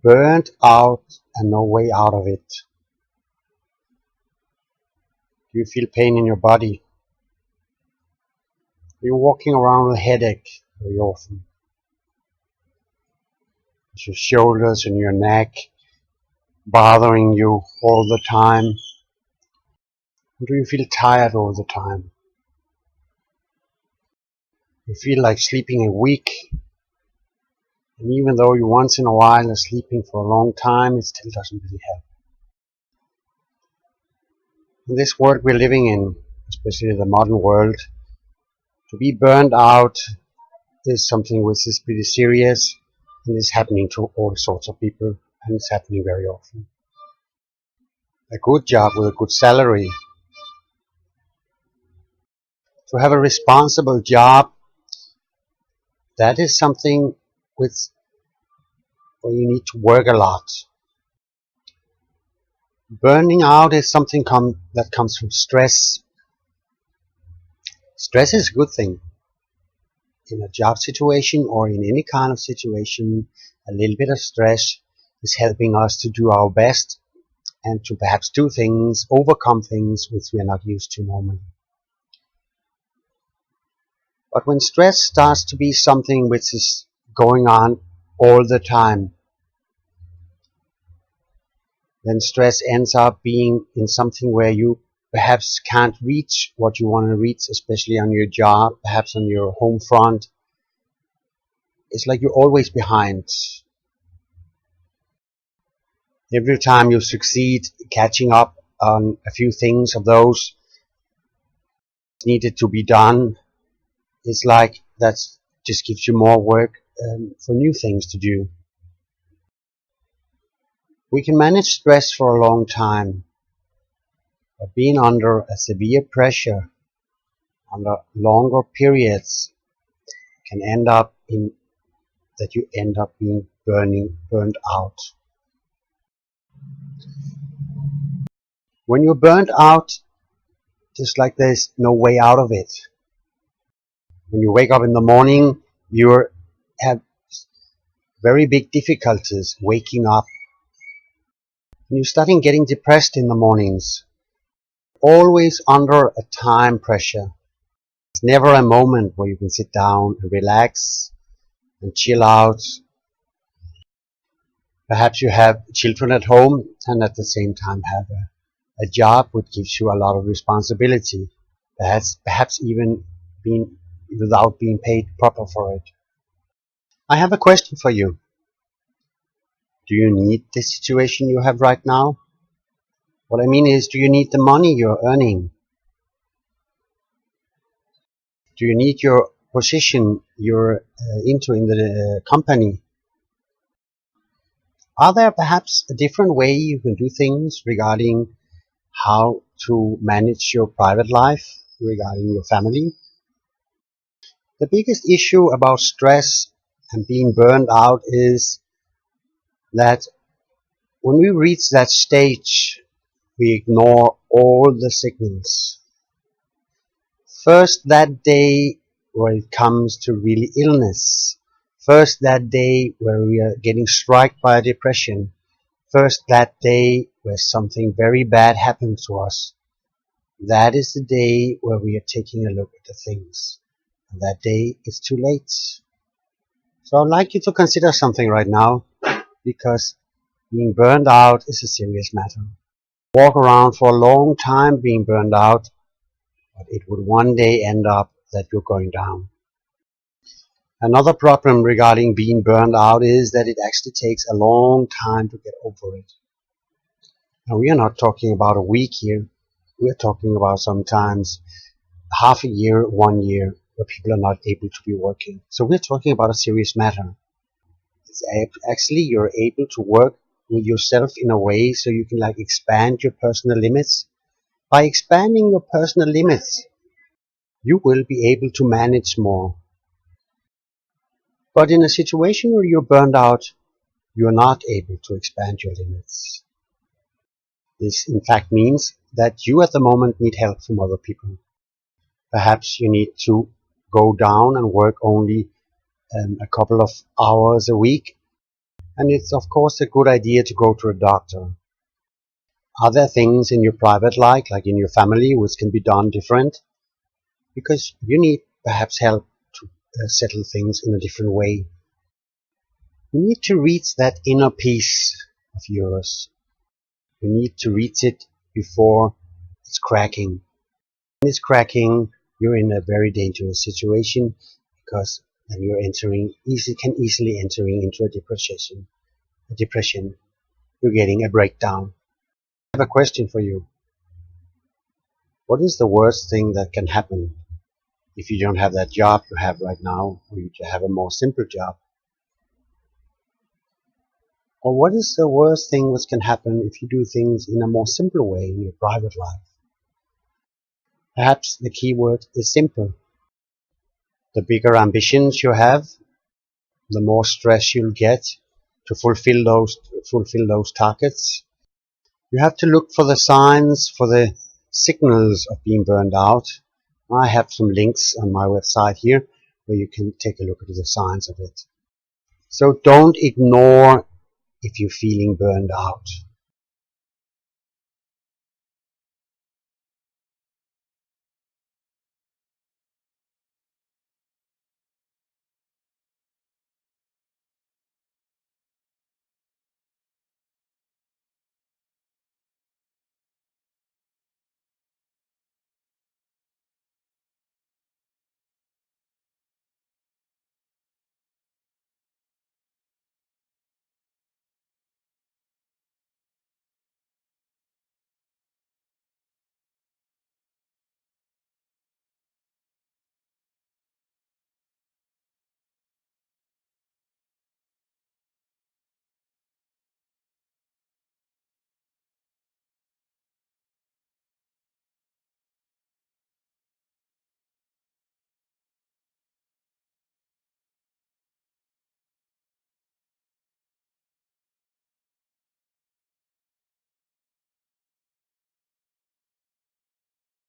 Burnt out and no way out of it. Do you feel pain in your body? Are you walking around with a headache very often? Is your shoulders and your neck bothering you all the time? Or do you feel tired all the time? You feel like sleeping a week, and even though you once in a while are sleeping for a long time, it still doesn't really help. In this world we're living in, especially the modern world, to be burned out is something which is pretty serious, and is happening to all sorts of people, and it's happening very often. A good job with a good salary, to have a responsible job, that is something with where you need to work a lot. Burning out is something that comes from stress. Stress is a good thing. In a job situation or in any kind of situation, a little bit of stress is helping us to do our best and to perhaps do things, overcome things which we are not used to normally. But when stress starts to be something which is going on all the time, then stress ends up being in something where you perhaps can't reach what you want to reach, especially on your job, perhaps on your home front. It's like you're always behind. Every time you succeed catching up on a few things of those needed to be done, it's like that just gives you more work for new things to do. We can manage stress for a long time, but being under a severe pressure under longer periods can end up in that you end up being burned out. When you're burned out, just like there's no way out of it. When you wake up in the morning, you have very big difficulties waking up. And you're starting getting depressed in the mornings. Always under a time pressure. There's never a moment where you can sit down and relax and chill out. Perhaps you have children at home and at the same time have a job which gives you a lot of responsibility. Perhaps even without being paid proper for it. I have a question for you. Do you need the situation you have right now? What I mean is, do you need the money you're earning? Do you need your position you're into in the company? Are there perhaps a different way you can do things regarding how to manage your private life, regarding your family? The biggest issue about stress and being burned out is that when we reach that stage, we ignore all the signals. First that day where it comes to really illness, first that day where we are getting struck by a depression, first that day where something very bad happens to us, that is the day where we are taking a look at the things. And that day is too late. So I'd like you to consider something right now, because being burned out is a serious matter. Walk around for a long time being burned out, but it would one day end up that you're going down. Another problem regarding being burned out is that it actually takes a long time to get over it. Now, we are not talking about a week here. We're talking about sometimes half a year, 1 year, where people are not able to be working. So we're talking about a serious matter. It's actually you're able to work with yourself in a way so you can expand your personal limits. By expanding your personal limits, you will be able to manage more. But in a situation where you're burned out, you're not able to expand your limits. This in fact means that you at the moment need help from other people. Perhaps you need to go down and work only a couple of hours a week, And it's of course a good idea to go to a doctor. Are there things in your private life, like in your family, which can be done different? Because you need perhaps help to settle things in a different way. You need to reach that inner peace of yours. You need to reach it before it's cracking. When it's cracking, you're in a very dangerous situation because then you're can easily entering into a depression. You're getting a breakdown. I have a question for you. What is the worst thing that can happen if you don't have that job you have right now, or you have a more simple job? Or what is the worst thing which can happen if you do things in a more simple way in your private life? Perhaps the key word is simple. The bigger ambitions you have, the more stress you'll get to fulfill those targets. You have to look for the signs, for the signals of being burned out. I have some links on my website here where you can take a look at the signs of it. So don't ignore if you're feeling burned out.